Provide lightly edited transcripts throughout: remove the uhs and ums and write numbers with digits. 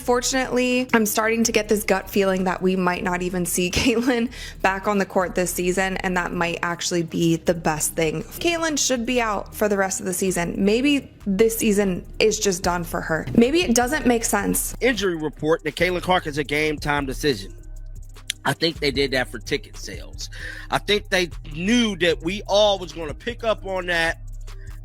Unfortunately, I'm starting to get this gut feeling that we might not even see Caitlin back on the court this season, and that might actually be the best thing. Caitlin should be out for the rest of the season. Maybe this season is just done for her. Maybe it doesn't make sense. Injury report that Caitlin Clark is a game time decision. I think they did that for ticket sales. I think they knew that we all was going to pick up on that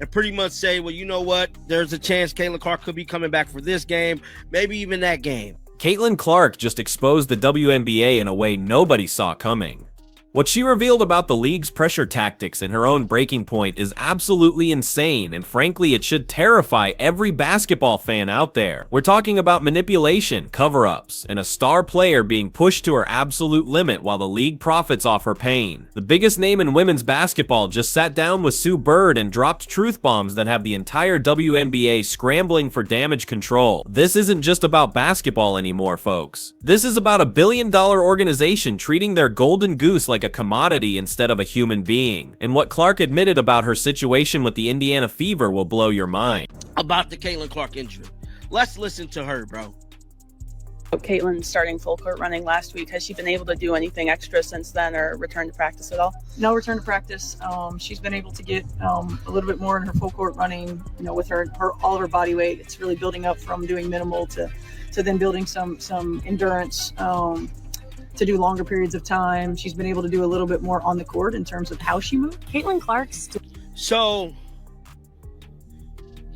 and pretty much say, well, you know what? There's a chance Caitlin Clark could be coming back for this game, maybe even that game. Caitlin Clark just exposed the WNBA in a way nobody saw coming. What she revealed about the league's pressure tactics and her own breaking point is absolutely insane, and frankly, it should terrify every basketball fan out there. We're talking about manipulation, cover-ups, and a star player being pushed to her absolute limit while the league profits off her pain. The biggest name in women's basketball just sat down with Sue Bird and dropped truth bombs that have the entire WNBA scrambling for damage control. This isn't just about basketball anymore, folks. This is about a billion-dollar organization treating their golden goose like a commodity instead of a human being. And what Clark admitted about her situation with the Indiana Fever will blow your mind. About the Caitlin Clark injury. Let's listen to her, bro. Caitlin starting full court running last week. Has she bbeen able to do anything extra since then or return to practice at all? No return to practice. She's been able to get a little bit more in her full court running, with her all of her body weight. It's really building up from doing minimal to then building some endurance to do longer periods of time. She's been able to do a little bit more on the court in terms of how she moved. Caitlin Clark's. So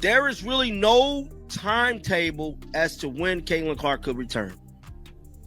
there is really no timetable as to when Caitlin Clark could return.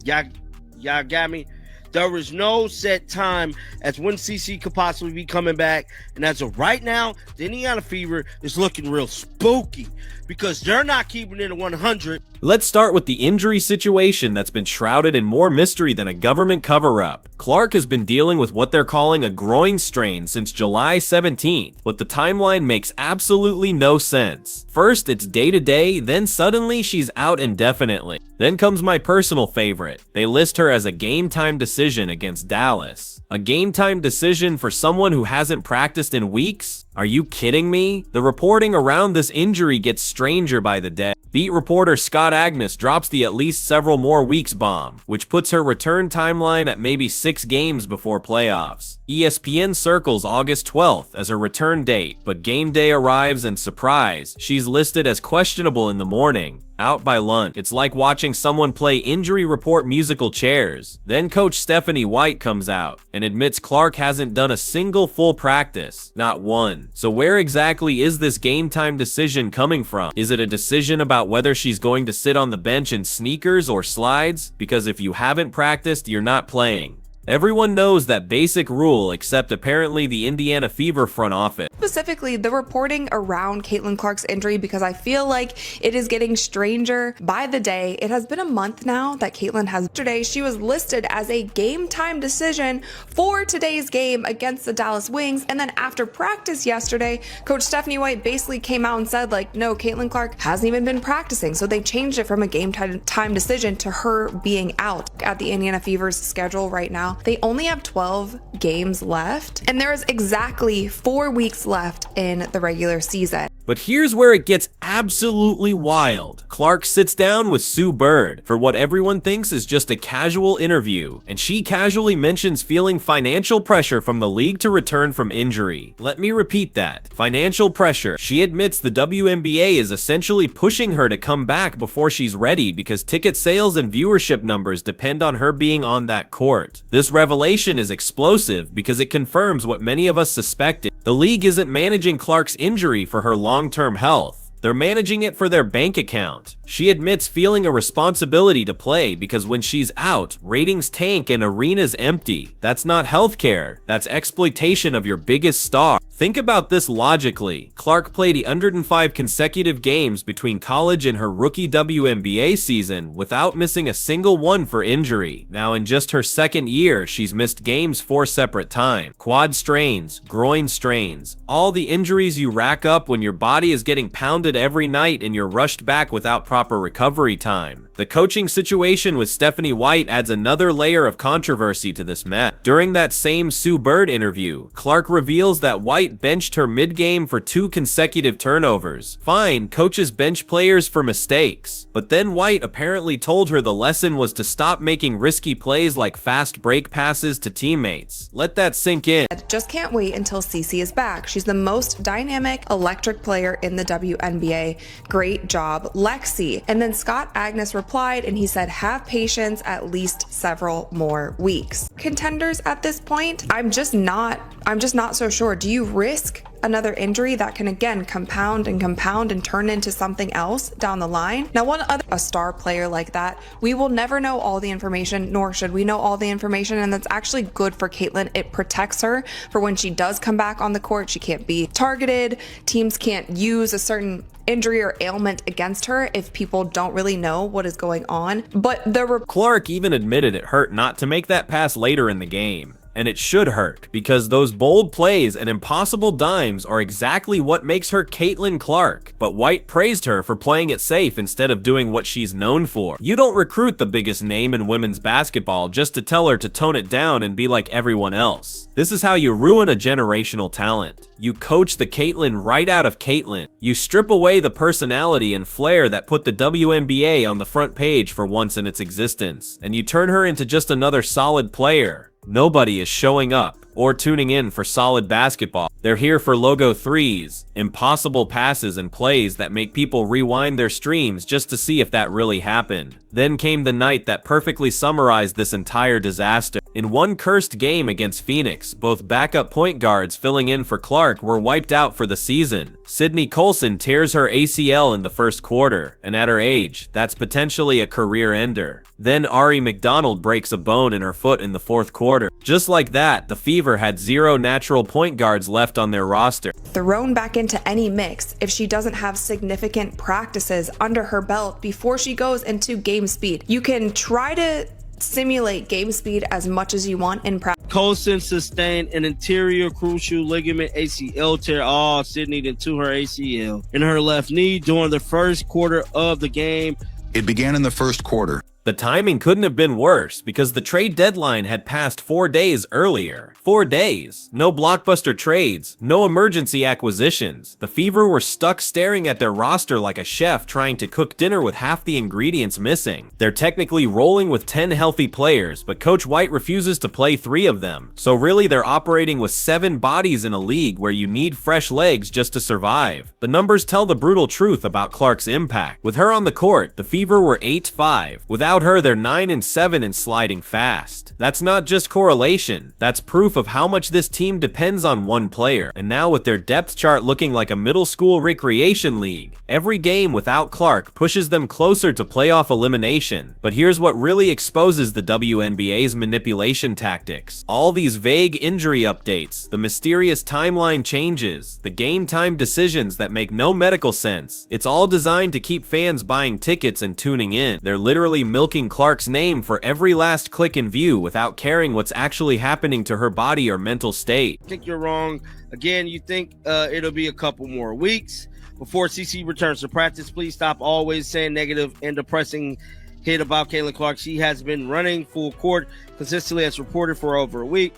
Y'all got me? There is no set time as when CC could possibly be coming back. And as of right now, the Indiana Fever is looking real spooky because they're not keeping it at 100. Let's start with the injury situation that's been shrouded in more mystery than a government cover-up. Clark has been dealing with what they're calling a groin strain since July 17th, but the timeline makes absolutely no sense. First, it's day-to-day, then suddenly she's out indefinitely. Then comes my personal favorite. They list her as a game-time decision against Dallas. A game-time decision for someone who hasn't practiced in weeks? Are you kidding me? The reporting around this injury gets stranger by the day. Beat reporter Scott Agnes drops the at least several more weeks bomb, which puts her return timeline at maybe 6 games before playoffs. ESPN circles August 12th as her return date, but game day arrives and surprise, she's listed as questionable in the morning. Out by lunch. It's like watching someone play injury report musical chairs. Then Coach Stephanie White comes out and admits Clark hasn't done a single full practice. Not one. So where exactly is this game time decision coming from? Is it a decision about whether she's going to sit on the bench in sneakers or slides? Because if you haven't practiced, you're not playing. Everyone knows that basic rule except apparently the Indiana Fever front office. Specifically, the reporting around Caitlin Clark's injury, because I feel like it is getting stranger by the day. It has been a month now that Caitlin has. Yesterday, she was listed as a game time decision for today's game against the Dallas Wings. And then after practice yesterday, Coach Stephanie White basically came out and said, no, Caitlin Clark hasn't even been practicing. So they changed it from a game time decision to her being out. At the Indiana Fever's schedule right now, they only have 12 games left, and there is exactly 4 weeks left in the regular season. But here's where it gets absolutely wild. Clark sits down with Sue Bird for what everyone thinks is just a casual interview, and she casually mentions feeling financial pressure from the league to return from injury. Let me repeat that. Financial pressure. She admits the WNBA is essentially pushing her to come back before she's ready because ticket sales and viewership numbers depend on her being on that court. This revelation is explosive because it confirms what many of us suspected. The league isn't managing Clark's injury for her long-term health. They're managing it for their bank account. She admits feeling a responsibility to play because when she's out, ratings tank and arenas empty. That's not healthcare. That's exploitation of your biggest star. Think about this logically. Clark played 105 consecutive games between college and her rookie WNBA season without missing a single one for injury. Now in just her second year, she's missed games 4 separate times. Quad strains, groin strains, all the injuries you rack up when your body is getting pounded exhausted every night and you're rushed back without proper recovery time. The coaching situation with Stephanie White adds another layer of controversy to this mess. During that same Sue Bird interview, Clark reveals that White benched her mid-game for 2 consecutive turnovers. Fine, coaches bench players for mistakes, but then White apparently told her the lesson was to stop making risky plays like fast break passes to teammates. Let that sink in. Just can't wait until Cece is back. She's the most dynamic, electric player in the WNBA. Great job, Lexi. And then Scott Agnes replied and he said, have patience, at least several more weeks. Contenders at this point, I'm just not so sure. Do you risk another injury that can again compound and turn into something else down the line? Now, a star player like that, we will never know all the information, nor should we know all the information, and that's actually good for Caitlin. It protects her for when she does come back on the court. She can't be targeted. Teams can't use a certain injury or ailment against her if people don't really know what is going on. But Clark even admitted it hurt not to make that pass later in the game. And it should hurt, because those bold plays and impossible dimes are exactly what makes her Caitlin Clark. But White praised her for playing it safe instead of doing what she's known for. You don't recruit the biggest name in women's basketball just to tell her to tone it down and be like everyone else. This is how you ruin a generational talent. You coach the Caitlin right out of Caitlin. You strip away the personality and flair that put the WNBA on the front page for once in its existence, and you turn her into just another solid player. Nobody is showing up or tuning in for solid basketball. They're here for logo threes, impossible passes and plays that make people rewind their streams just to see if that really happened. Then came the night that perfectly summarized this entire disaster. In one cursed game against Phoenix, both backup point guards filling in for Clark were wiped out for the season. Sydney Colson tears her ACL in the first quarter, and at her age, that's potentially a career ender. Then Ari McDonald breaks a bone in her foot in the fourth quarter. Just like that, the Fever had 0 natural point guards left on their roster. Thrown back into any mix if she doesn't have significant practices under her belt before she goes into game speed. You can try to simulate game speed as much as you want in practice. Colson sustained an anterior cruciate ligament ACL tear. Sydney into her ACL in her left knee during the first quarter of the game. It began in the first quarter. The timing couldn't have been worse because the trade deadline had passed 4 days earlier. 4 days. No blockbuster trades, no emergency acquisitions. The Fever were stuck staring at their roster like a chef trying to cook dinner with half the ingredients missing. They're technically rolling with 10 healthy players, but Coach White refuses to play 3 of them. So really they're operating with 7 bodies in a league where you need fresh legs just to survive. The numbers tell the brutal truth about Clark's impact. With her on the court, the Fever were 8-5. Without her, they're 9-7 and sliding fast. That's not just correlation, that's proof of how much this team depends on one player. And now with their depth chart looking like a middle school recreation league, every game without Clark pushes them closer to playoff elimination. But here's what really exposes the WNBA's manipulation tactics. All these vague injury updates, the mysterious timeline changes, the game time decisions that make no medical sense. It's all designed to keep fans buying tickets and tuning in. They're literally milking Clark's name for every last click and view without caring what's actually happening to her body or mental state. I think you're wrong. Again, you think it'll be a couple more weeks before CC returns to practice. Please stop always saying negative and depressing hit about Caitlin Clark. She has been running full court consistently as reported for over a week.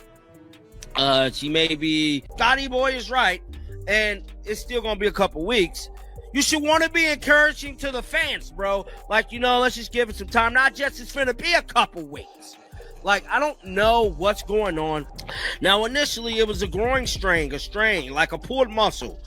She may be, Scotty Boy is right, and it's still going to be a couple weeks. You should want to be encouraging to the fans, bro. Like, let's just give it some time. Not just it's going to be a couple weeks. Like, I don't know what's going on. Now, initially, it was a growing strain, like a pulled muscle.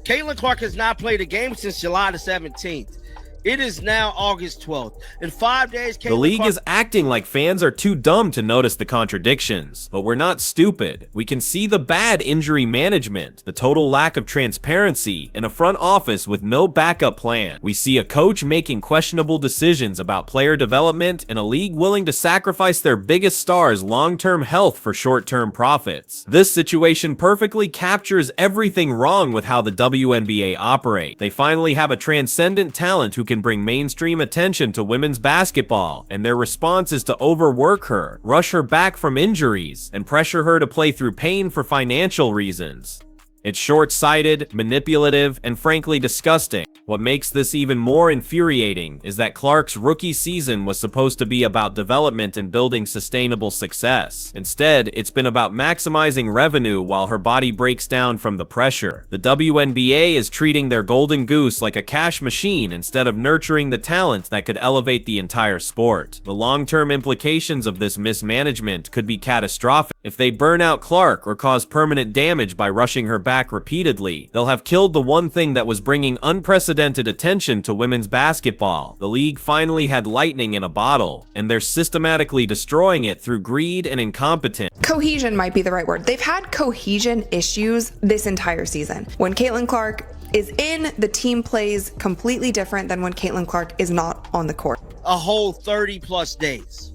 Caitlin Clark has not played a game since July the 17th. It is now August 12th. In 5 days, the league is acting like fans are too dumb to notice the contradictions. But we're not stupid. We can see the bad injury management, the total lack of transparency, and a front office with no backup plan. We see a coach making questionable decisions about player development and a league willing to sacrifice their biggest stars' long-term health for short-term profits. This situation perfectly captures everything wrong with how the WNBA operate. They finally have a transcendent talent who can bring mainstream attention to women's basketball, and their response is to overwork her, rush her back from injuries, and pressure her to play through pain for financial reasons. It's short-sighted, manipulative, and frankly disgusting. What makes this even more infuriating is that Clark's rookie season was supposed to be about development and building sustainable success. Instead, it's been about maximizing revenue while her body breaks down from the pressure. The WNBA is treating their golden goose like a cash machine instead of nurturing the talent that could elevate the entire sport. The long-term implications of this mismanagement could be catastrophic. If they burn out Clark or cause permanent damage by rushing her back repeatedly, they'll have killed the one thing that was bringing unprecedented attention to women's basketball. The league finally had lightning in a bottle, and they're systematically destroying it through greed and incompetence. Cohesion might be the right word. They've had cohesion issues this entire season. When Caitlin Clark is in, the team plays completely different than when Caitlin Clark is not on the court. A whole 30 plus days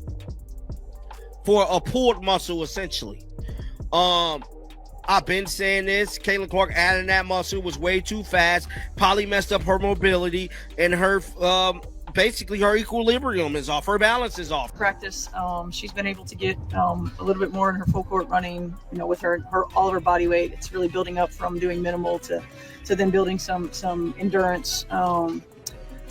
for a pulled muscle, essentially. I've been saying this. Caitlin Clark adding that muscle was way too fast. Probably messed up her mobility, and her basically her equilibrium is off. Her balance is off. Practice, she's been able to get a little bit more in her full court running. With her all of her body weight, it's really building up from doing minimal to then building some endurance.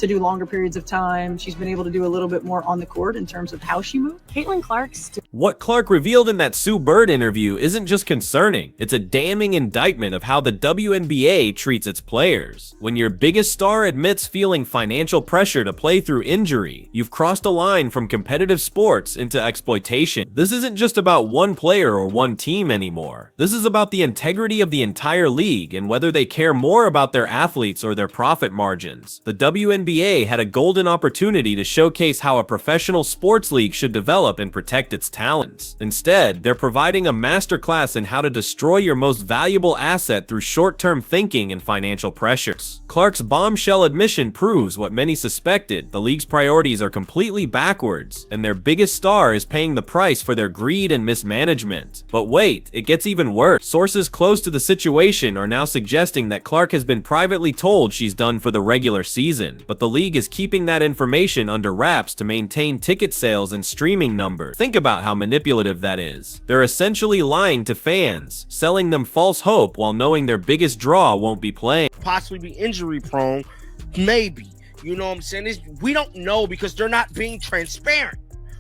To do longer periods of time. She's been able to do a little bit more on the court in terms of how she moves. Caitlin Clark's What Clark revealed in that Sue Bird interview isn't just concerning, it's a damning indictment of how the WNBA treats its players. When your biggest star admits feeling financial pressure to play through injury, you've crossed a line from competitive sports into exploitation. This isn't just about one player or one team anymore. This is about the integrity of the entire league and whether they care more about their athletes or their profit margins. The WNBA had a golden opportunity to showcase how a professional sports league should develop and protect its talents. Instead, they're providing a masterclass in how to destroy your most valuable asset through short-term thinking and financial pressures. Clark's bombshell admission proves what many suspected: the league's priorities are completely backwards, and their biggest star is paying the price for their greed and mismanagement. But wait, it gets even worse. Sources close to the situation are now suggesting that Clark has been privately told she's done for the regular season, but the league is keeping that information under wraps to maintain ticket sales and streaming numbers. Think about how manipulative that is. They're essentially lying to fans, selling them false hope while knowing their biggest draw won't be playing. Possibly be injury prone, maybe. You know what I'm saying? We don't know because they're not being transparent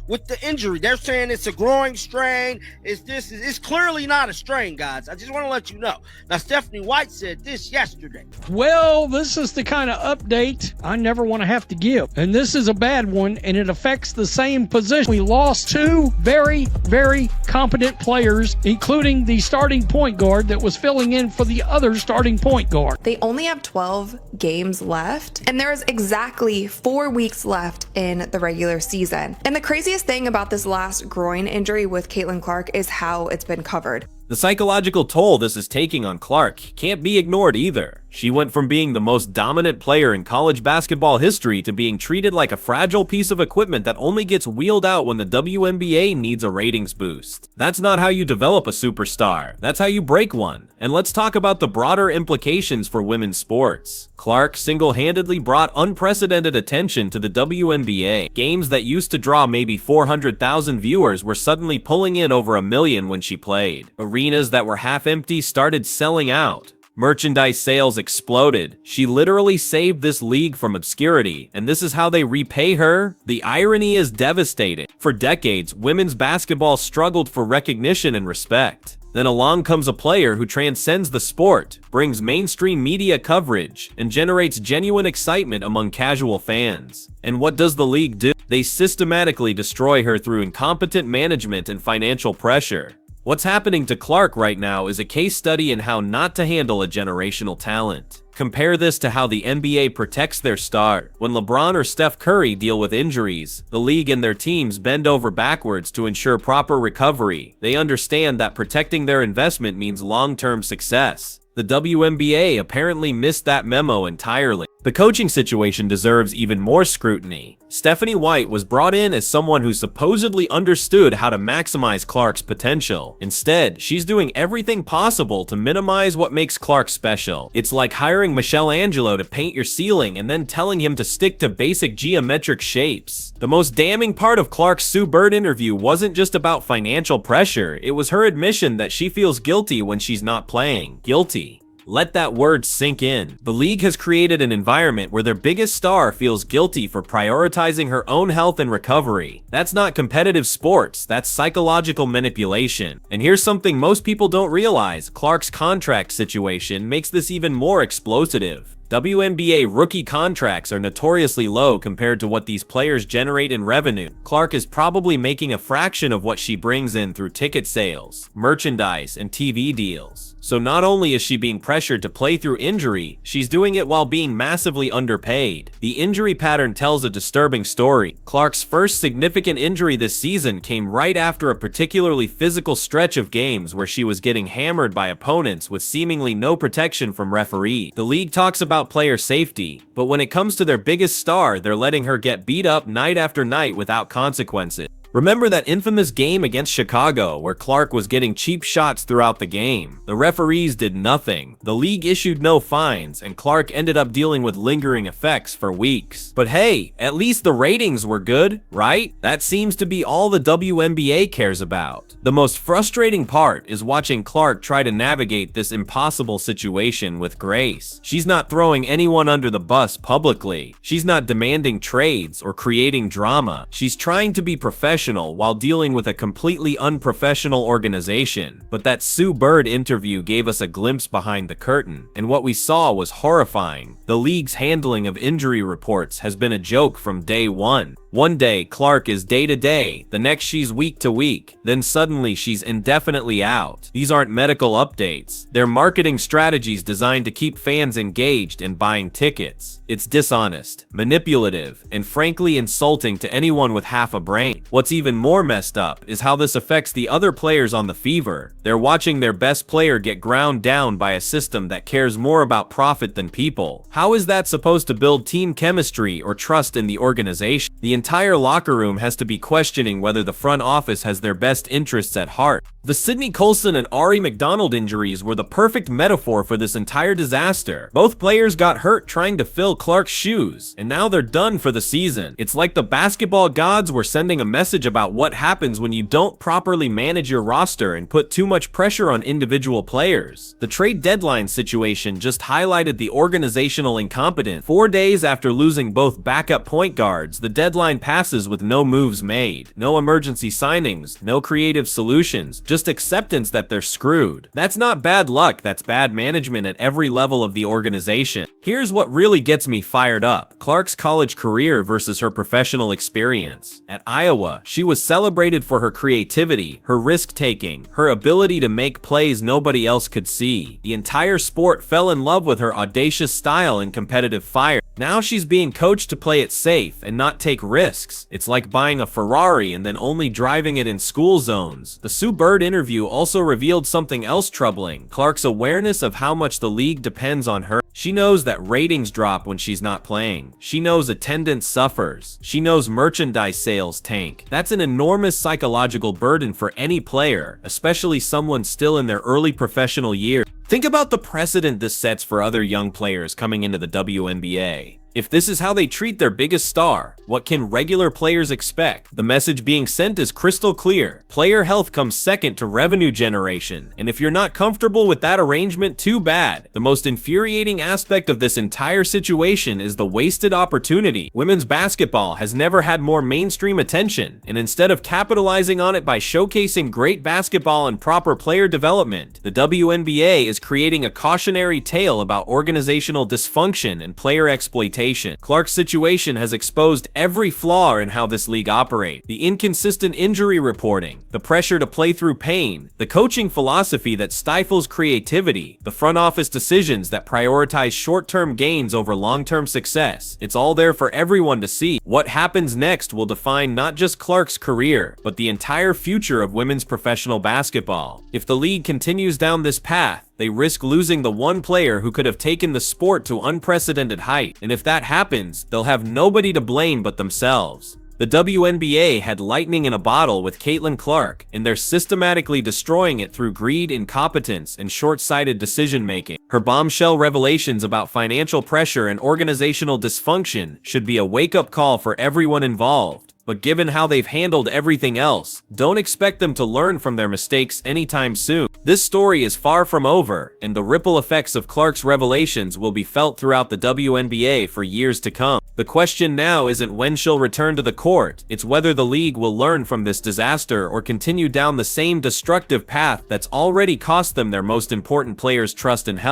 with the injury. They're saying it's a growing strain. It's clearly not a strain, guys. I just want to let you know. Now, Stephanie White said this yesterday. Well, this is the kind of update I never want to have to give. And this is a bad one, and it affects the same position. We lost two very, very competent players, including the starting point guard that was filling in for the other starting point guard. They only have 12 games left, and there is exactly 4 weeks left in the regular season. And the craziest thing about this last groin injury with Caitlin Clark is how it's been covered. The psychological toll this is taking on Clark can't be ignored either. She went from being the most dominant player in college basketball history to being treated like a fragile piece of equipment that only gets wheeled out when the WNBA needs a ratings boost. That's not how you develop a superstar. That's how you break one. And let's talk about the broader implications for women's sports. Clark single-handedly brought unprecedented attention to the WNBA. Games that used to draw maybe 400,000 viewers were suddenly pulling in over 1 million when she played. Arenas that were half empty started selling out. Merchandise sales exploded. She literally saved this league from obscurity, and this is how they repay her? The irony is devastating. For decades, women's basketball struggled for recognition and respect. Then along comes a player who transcends the sport, brings mainstream media coverage, and generates genuine excitement among casual fans. And what does the league do? They systematically destroy her through incompetent management and financial pressure. What's happening to Clark right now is a case study in how not to handle a generational talent. Compare this to how the NBA protects their star. When LeBron or Steph Curry deal with injuries, the league and their teams bend over backwards to ensure proper recovery. They understand that protecting their investment means long-term success. The WNBA apparently missed that memo entirely. The coaching situation deserves even more scrutiny. Stephanie White was brought in as someone who supposedly understood how to maximize Clark's potential. Instead, she's doing everything possible to minimize what makes Clark special. It's like hiring Michelangelo to paint your ceiling and then telling him to stick to basic geometric shapes. The most damning part of Clark's Sue Bird interview wasn't just about financial pressure, it was her admission that she feels guilty when she's not playing. Guilty. Let that word sink in. The league has created an environment where their biggest star feels guilty for prioritizing her own health and recovery. That's not competitive sports, that's psychological manipulation. And here's something most people don't realize: Clark's contract situation makes this even more explosive. WNBA rookie contracts are notoriously low compared to what these players generate in revenue. Clark is probably making a fraction of what she brings in through ticket sales, merchandise, and TV deals. So not only is she being pressured to play through injury, she's doing it while being massively underpaid. The injury pattern tells a disturbing story. Clark's first significant injury this season came right after a particularly physical stretch of games where she was getting hammered by opponents with seemingly no protection from referees. The league talks about player safety, but when it comes to their biggest star, they're letting her get beat up night after night without consequences. Remember that infamous game against Chicago where Clark was getting cheap shots throughout the game? The referees did nothing, the league issued no fines, and Clark ended up dealing with lingering effects for weeks. But hey, at least the ratings were good, right? That seems to be all the WNBA cares about. The most frustrating part is watching Clark try to navigate this impossible situation with grace. She's not throwing anyone under the bus publicly. She's not demanding trades or creating drama. She's trying to be professional while dealing with a completely unprofessional organization. But that Sue Bird interview gave us a glimpse behind the curtain, and what we saw was horrifying. The league's handling of injury reports has been a joke from day one. One day, Clark is day to day, the next she's week to week, then suddenly she's indefinitely out. These aren't medical updates. They're marketing strategies designed to keep fans engaged and buying tickets. It's dishonest, manipulative, and frankly insulting to anyone with half a brain. What's even more messed up is how this affects the other players on the Fever. They're watching their best player get ground down by a system that cares more about profit than people. How is that supposed to build team chemistry or trust in the organization? The entire locker room has to be questioning whether the front office has their best interests at heart. The Sydney Colson and Ari McDonald injuries were the perfect metaphor for this entire disaster. Both players got hurt trying to fill Clark's shoes, and now they're done for the season. It's like the basketball gods were sending a message about what happens when you don't properly manage your roster and put too much pressure on individual players. The trade deadline situation just highlighted the organizational incompetence. 4 days after losing both backup point guards, the deadline passes with no moves made, no emergency signings, no creative solutions, just acceptance that they're screwed. That's not bad luck, that's bad management at every level of the organization. Here's what really gets me fired up: Clark's college career versus her professional experience. At Iowa, she was celebrated for her creativity, her risk-taking, her ability to make plays nobody else could see. The entire sport fell in love with her audacious style and competitive fire. Now she's being coached to play it safe and not take risks. It's like buying a Ferrari and then only driving it in school zones. The Sue Bird interview also revealed something else troubling: Clark's awareness of how much the league depends on her. She knows that ratings drop when she's not playing. She knows attendance suffers. She knows merchandise sales tank. That's an enormous psychological burden for any player, especially someone still in their early professional years. Think about the precedent this sets for other young players coming into the WNBA. If this is how they treat their biggest star, what can regular players expect? The message being sent is crystal clear. Player health comes second to revenue generation, and if you're not comfortable with that arrangement, too bad. The most infuriating aspect of this entire situation is the wasted opportunity. Women's basketball has never had more mainstream attention, and instead of capitalizing on it by showcasing great basketball and proper player development, the WNBA is creating a cautionary tale about organizational dysfunction and player exploitation. Clark's situation has exposed every flaw in how this league operates. The inconsistent injury reporting, the pressure to play through pain, the coaching philosophy that stifles creativity, the front office decisions that prioritize short-term gains over long-term success. It's all there for everyone to see. What happens next will define not just Clark's career, but the entire future of women's professional basketball. If the league continues down this path, they risk losing the one player who could have taken the sport to unprecedented height. And if that happens, they'll have nobody to blame but themselves. The WNBA had lightning in a bottle with Caitlin Clark, and they're systematically destroying it through greed, incompetence, and short-sighted decision-making. Her bombshell revelations about financial pressure and organizational dysfunction should be a wake-up call for everyone involved. but given how they've handled everything else, don't expect them to learn from their mistakes anytime soon. This story is far from over, and the ripple effects of Clark's revelations will be felt throughout the WNBA for years to come. The question now isn't when she'll return to the court, it's whether the league will learn from this disaster or continue down the same destructive path that's already cost them their most important players' trust and health.